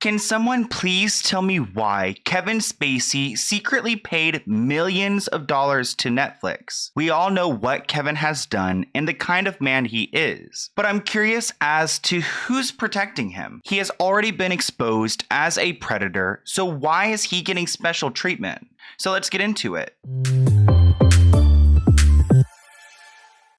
Can someone please tell me why Kevin Spacey secretly paid millions of dollars to Netflix? We all know what Kevin has done and the kind of man he is, but I'm curious as to who's protecting him. He has already been exposed as a predator, so why is he getting special treatment? So let's get into it.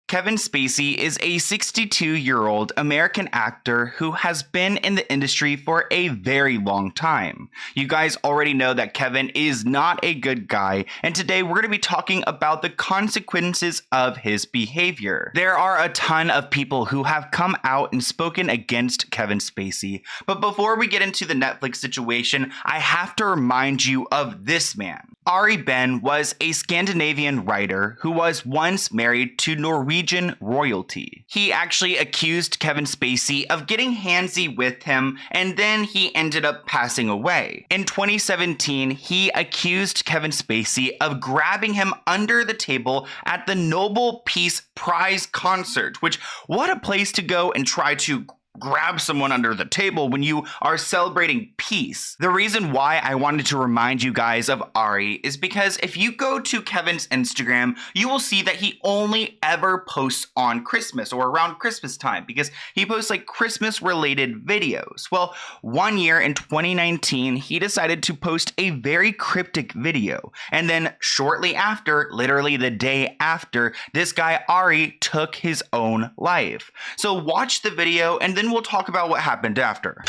Kevin Spacey is a 62-year-old American actor who has been in the industry for a very long time. You guys already know that Kevin is not a good guy, and today we're going to be talking about the consequences of his behavior. There are a ton of people who have come out and spoken against Kevin Spacey, but before we get into the Netflix situation, I have to remind you of this man. Ari Ben was a Scandinavian writer who was once married to Norwegian royalty. He actually accused Kevin Spacey of getting handsy with him, and then he ended up passing away. In 2017, he accused Kevin Spacey of grabbing him under the table at the Nobel Peace Prize concert, which, what a place to go and try to grab someone under the table when you are celebrating peace. The reason why I wanted to remind you guys of Ari is because if you go to Kevin's Instagram, you will see that he only ever posts on Christmas or around Christmas time because he posts like Christmas related videos. Well, one year in 2019, he decided to post a very cryptic video. And then shortly after, literally the day after, this guy Ari took his own life. So watch the video and then we'll talk about what happened after.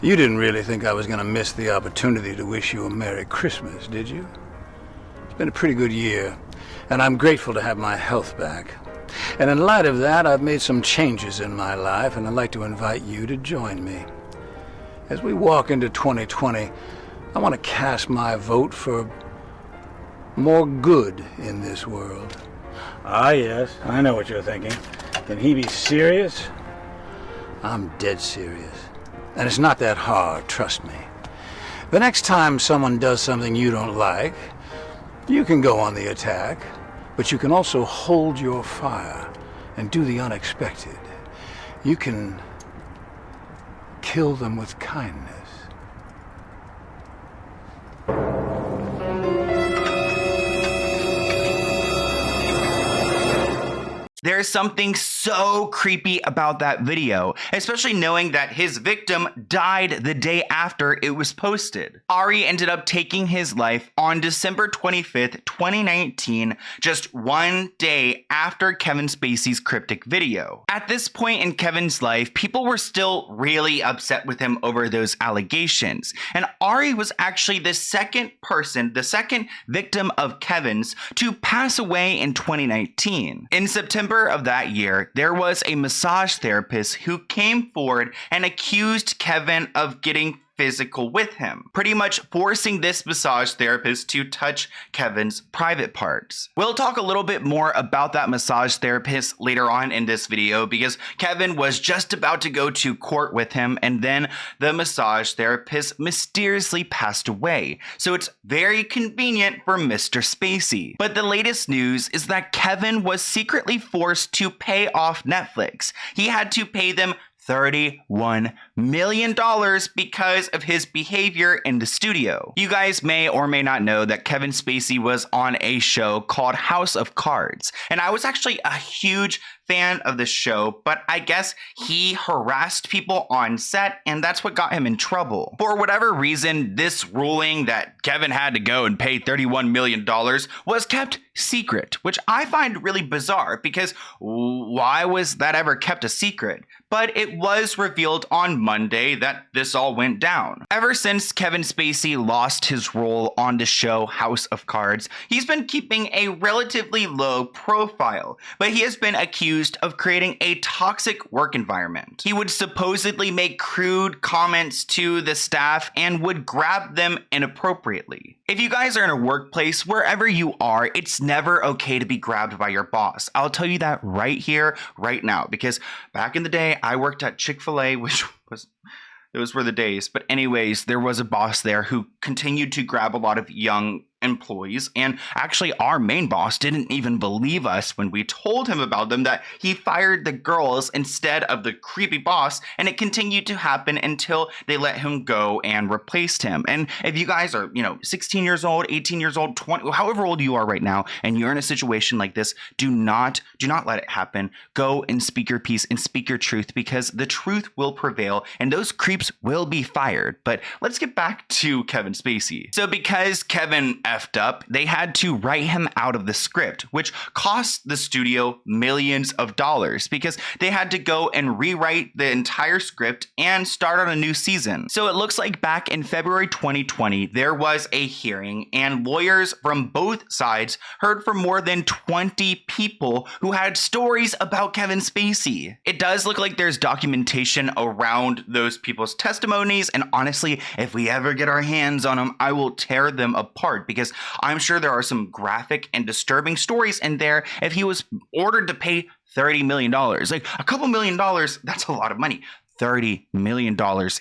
You didn't really think I was going to miss the opportunity to wish you a Merry Christmas, did you? It's been a pretty good year, and I'm grateful to have my health back. And in light of that, I've made some changes in my life, and I'd like to invite you to join me. As we walk into 2020, I want to cast my vote for more good in this world. Ah, yes, I know what you're thinking. Can he be serious? I'm dead serious. And it's not that hard, trust me. The next time someone does something you don't like, you can go on the attack, but you can also hold your fire and do the unexpected. You can kill them with kindness. There's something so creepy about that video, especially knowing that his victim died the day after it was posted. Ari ended up taking his life on December 25th, 2019, just one day after Kevin Spacey's cryptic video. At this point in Kevin's life, people were still really upset with him over those allegations, and Ari was actually the second victim of Kevin's to pass away in 2019. In September of that year, there was a massage therapist who came forward and accused Kevin of getting physical with him, pretty much forcing this massage therapist to touch Kevin's private parts. We'll talk a little bit more about that massage therapist later on in this video because Kevin was just about to go to court with him and then the massage therapist mysteriously passed away. So it's very convenient for Mr. Spacey. But the latest news is that Kevin was secretly forced to pay off Netflix. He had to pay them $31 million because of his behavior in the studio. You guys may or may not know that Kevin Spacey was on a show called House of Cards, and I was actually a huge fan of the show, but I guess he harassed people on set and that's what got him in trouble. For whatever reason, this ruling that Kevin had to go and pay $31 million was kept secret, which I find really bizarre because why was that ever kept a secret? But it was revealed on Monday that this all went down. Ever since Kevin Spacey lost his role on the show House of Cards, he's been keeping a relatively low profile, but he has been accused of creating a toxic work environment. He would supposedly make crude comments to the staff and would grab them inappropriately. If you guys are in a workplace, wherever you are, it's never okay to be grabbed by your boss. I'll tell you that right here, right now, because back in the day, I worked at Chick-fil-A, which was those were the days. But anyways, there was a boss there who continued to grab a lot of young employees, and actually our main boss didn't even believe us when we told him about them, that he fired the girls instead of the creepy boss, and it continued to happen until they let him go and replaced him. And if you guys are, 16 years old, 18 years old, 20, however old you are right now, and you're in a situation like this, do not let it happen. Go and speak your piece and speak your truth, because the truth will prevail and those creeps will be fired. But let's get back to Kevin Spacey. So because Kevin effed up, they had to write him out of the script, which cost the studio millions of dollars, because they had to go and rewrite the entire script and start on a new season. So it looks like back in February 2020, there was a hearing, and lawyers from both sides heard from more than 20 people who had stories about Kevin Spacey. It does look like there's documentation around those people's testimonies, and honestly, if we ever get our hands on them, I will tear them apart, because I'm sure there are some graphic and disturbing stories in there. If he was ordered to pay $30 million, like a couple $1,000,000, that's a lot of money. $30 million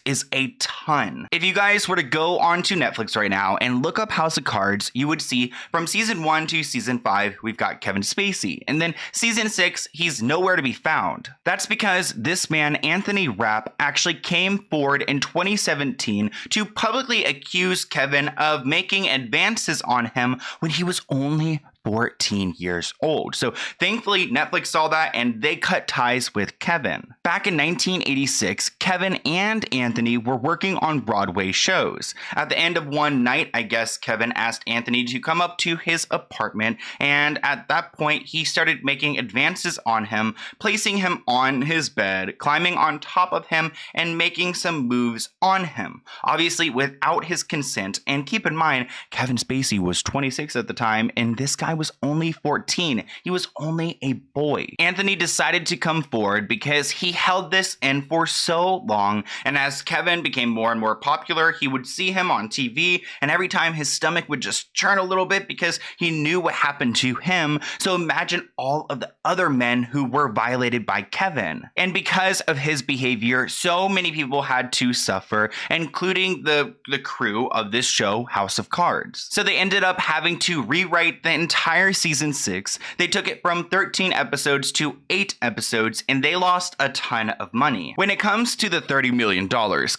is a ton. If you guys were to go onto Netflix right now and look up House of Cards, you would see from season 1 to season 5, we've got Kevin Spacey. And then season 6, he's nowhere to be found. That's because this man, Anthony Rapp, actually came forward in 2017 to publicly accuse Kevin of making advances on him when he was only 14 years old. So thankfully, Netflix saw that and they cut ties with Kevin. Back in 1986, Kevin and Anthony were working on Broadway shows. At the end of one night, I guess Kevin asked Anthony to come up to his apartment, and at that point, he started making advances on him, placing him on his bed, climbing on top of him, and making some moves on him. Obviously, without his consent, and keep in mind, Kevin Spacey was 26 at the time, and this guy was only 14. He was only a boy. Anthony decided to come forward because he held this in for so long, and as Kevin became more and more popular, he would see him on TV, and every time his stomach would just churn a little bit because he knew what happened to him. So imagine all of the other men who were violated by Kevin. And because of his behavior, so many people had to suffer, including the crew of this show, House of Cards. So they ended up having to rewrite the entire season 6. They took it from 13 episodes to 8 episodes, and they lost a ton of money. When it comes to the $30 million,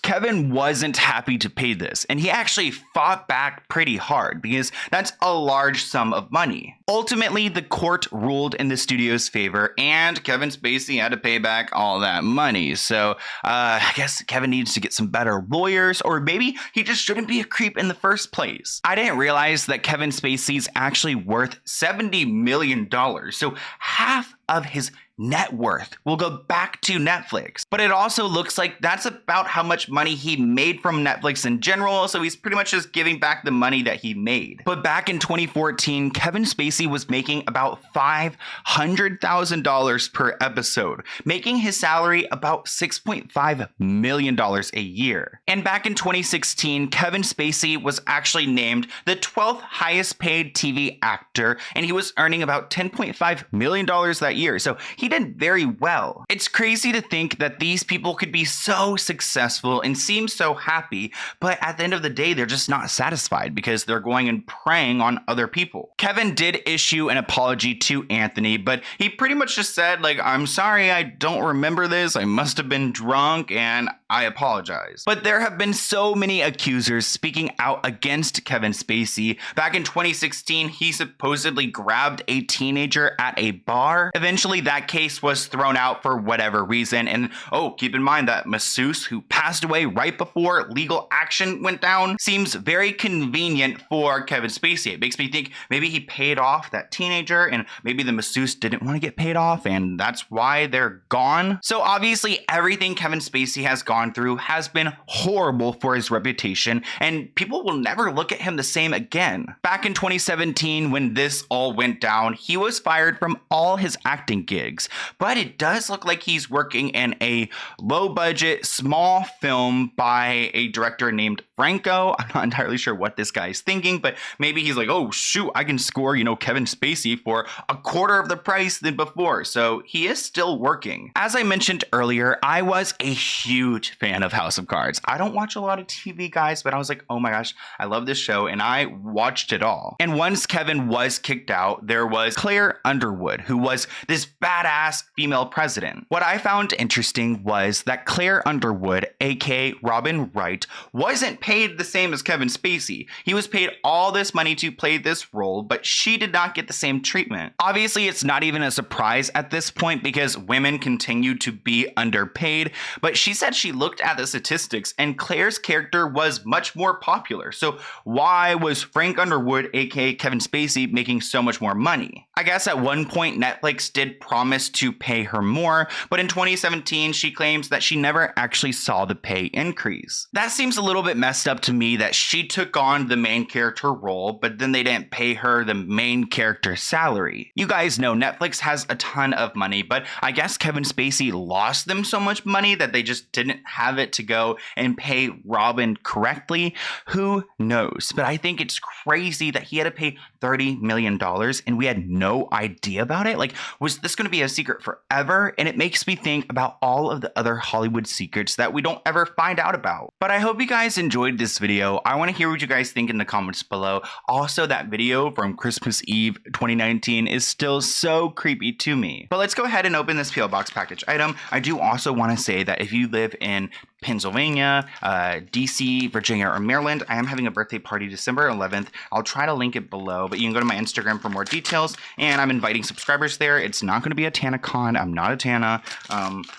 Kevin wasn't happy to pay this, and he actually fought back pretty hard because that's a large sum of money. Ultimately, the court ruled in the studio's favor, and Kevin Spacey had to pay back all that money. So I guess Kevin needs to get some better lawyers, or maybe he just shouldn't be a creep in the first place. I didn't realize that Kevin Spacey's actually worth $70 million. So half of his net worth will go back to Netflix. But it also looks like that's about how much money he made from Netflix in general, so he's pretty much just giving back the money that he made. But back in 2014, Kevin Spacey was making about $500,000 per episode, making his salary about $6.5 million a year. And back in 2016, Kevin Spacey was actually named the 12th highest paid TV actor, and he was earning about $10.5 million that year. So he did very well. It's crazy to think that these people could be so successful and seem so happy, but at the end of the day, they're just not satisfied because they're going and preying on other people. Kevin did issue an apology to Anthony, but he pretty much just said, like, I'm sorry, I don't remember this. I must have been drunk and I apologize. But there have been so many accusers speaking out against Kevin Spacey. Back in 2016, he supposedly grabbed a teenager at a bar. Eventually, that case was thrown out for whatever reason. And keep in mind that masseuse who passed away right before legal action went down seems very convenient for Kevin Spacey. It makes me think maybe he paid off that teenager and maybe the masseuse didn't want to get paid off and that's why they're gone. So obviously everything Kevin Spacey has gone through has been horrible for his reputation and people will never look at him the same again. Back in 2017, when this all went down, he was fired from all his acting gigs. looks, but it does look like he's working in a low-budget, small film by a director named Franco. I'm not entirely sure what this guy's thinking, but maybe he's like, oh shoot, I can score, Kevin Spacey for a quarter of the price than before. So he is still working. As I mentioned earlier, I was a huge fan of House of Cards. I don't watch a lot of TV, guys, but I was like, oh my gosh, I love this show, and I watched it all. And once Kevin was kicked out, there was Claire Underwood, who was this badass female president. What I found interesting was that Claire Underwood, aka Robin Wright, wasn't paid the same as Kevin Spacey. He was paid all this money to play this role, but she did not get the same treatment. Obviously, it's not even a surprise at this point because women continue to be underpaid, but she said she looked at the statistics and Claire's character was much more popular. So why was Frank Underwood, aka Kevin Spacey, making so much more money? I guess at one point Netflix did promise to pay her more, but in 2017 she claims that she never actually saw the pay increase. That seems a little bit messed up to me that she took on the main character role, but then they didn't pay her the main character salary. You guys know Netflix has a ton of money, but I guess Kevin Spacey lost them so much money that they just didn't have it to go and pay Robin correctly. Who knows? But I think it's crazy that he had to pay $30 million and we had no idea about it. Like, was this going to be a secret forever? And it makes me think about all of the other Hollywood secrets that we don't ever find out about. But I hope you guys enjoyed this video. I want to hear what you guys think in the comments below. Also, that video from Christmas Eve 2019 is still so creepy to me. But let's go ahead and open this P.O. Box package item. I do also want to say that if you live in Pennsylvania, DC, Virginia, or Maryland, I am having a birthday party December 11th. I'll try to link it below, but you can go to my Instagram for more details, and I'm inviting subscribers there. It's not going to be a TanaCon. I'm not a Tana.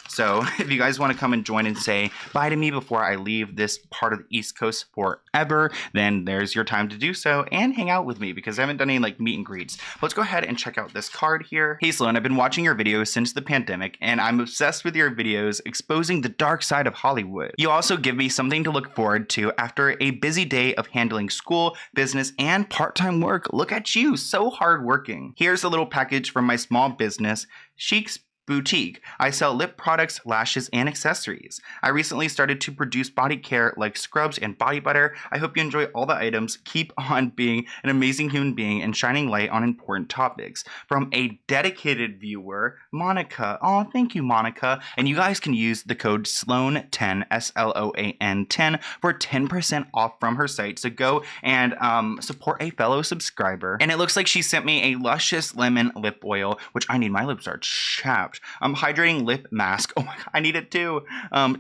So if you guys want to come and join and say bye to me before I leave this part of the East Coast forever, then there's your time to do so and hang out with me because I haven't done any like meet and greets. Let's go ahead and check out this card here. Hey Sloan, I've been watching your videos since the pandemic and I'm obsessed with your videos exposing the dark side of Hollywood. You also give me something to look forward to after a busy day of handling school, business, and part-time work. Look at you, so hardworking. Here's a little package from my small business, Chiqs Boutique. I sell lip products, lashes, and accessories. I recently started to produce body care like scrubs and body butter. I hope you enjoy all the items. Keep on being an amazing human being and shining light on important topics. From a dedicated viewer, Monica. Oh, thank you, Monica. And you guys can use the code SLOAN10, SLOAN10, for 10% off from her site. So go and support a fellow subscriber. And it looks like she sent me a luscious lemon lip oil, which I need. My lips are chapped. Hydrating lip mask. Oh my god, I need it too.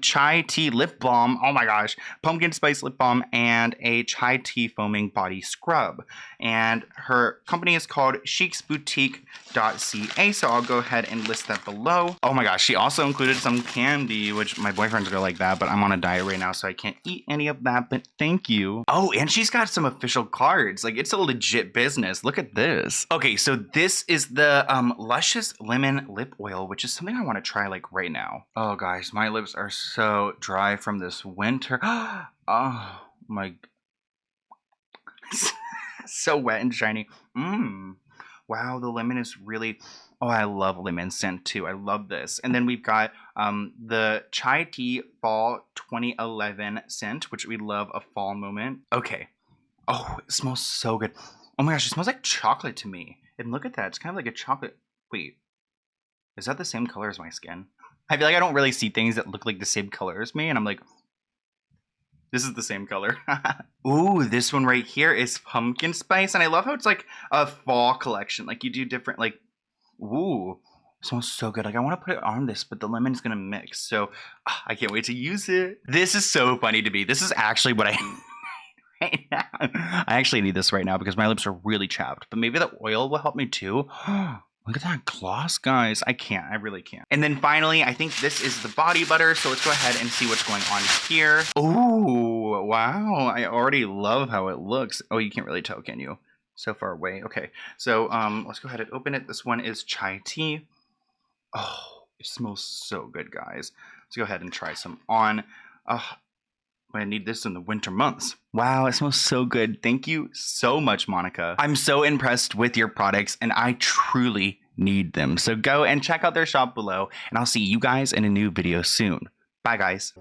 Chai tea lip balm. Oh my gosh. Pumpkin spice lip balm and a chai tea foaming body scrub. And her company is called chicsboutique.ca. So I'll go ahead and list that below. Oh my gosh, she also included some candy, which my boyfriend's gonna like that, but I'm on a diet right now, so I can't eat any of that, but thank you. Oh, and she's got some official cards. Like, it's a legit business. Look at this. Okay, so this is the luscious lemon lip oil, which is something I want to try like right now. Oh guys, my lips are so dry from this winter. Oh my, so wet and shiny. Wow, the lemon is really, oh, I love lemon scent too. I love this. And then we've got the chai tea fall 2011 scent, which we love, a fall moment. Okay. Oh, it smells so good. Oh my gosh, it smells like chocolate to me. And look at that, it's kind of like a chocolate. Wait, is that the same color as my skin? I feel like I don't really see things that look like the same color as me, and I'm like, this is the same color. Ooh, this one right here is pumpkin spice, and I love how it's like a fall collection. Like, you do different, like, ooh, it smells so good. Like, I want to put it on this, but the lemon's gonna mix, so I can't wait to use it. This is so funny to me. This is actually what I right now. I actually need this right now because my lips are really chapped, but maybe the oil will help me too. Look at that gloss, guys. I can't. I really can't. And then finally, I think this is the body butter. So let's go ahead and see what's going on here. Ooh, wow. I already love how it looks. Oh, you can't really tell, can you? So far away. Okay. So let's go ahead and open it. This one is chai tea. Oh, it smells so good, guys. Let's go ahead and try some on. I need this in the winter months. Wow, it smells so good. Thank you so much, Monica. I'm so impressed with your products, and I truly need them. So go and check out their shop below, and I'll see you guys in a new video soon. Bye, guys.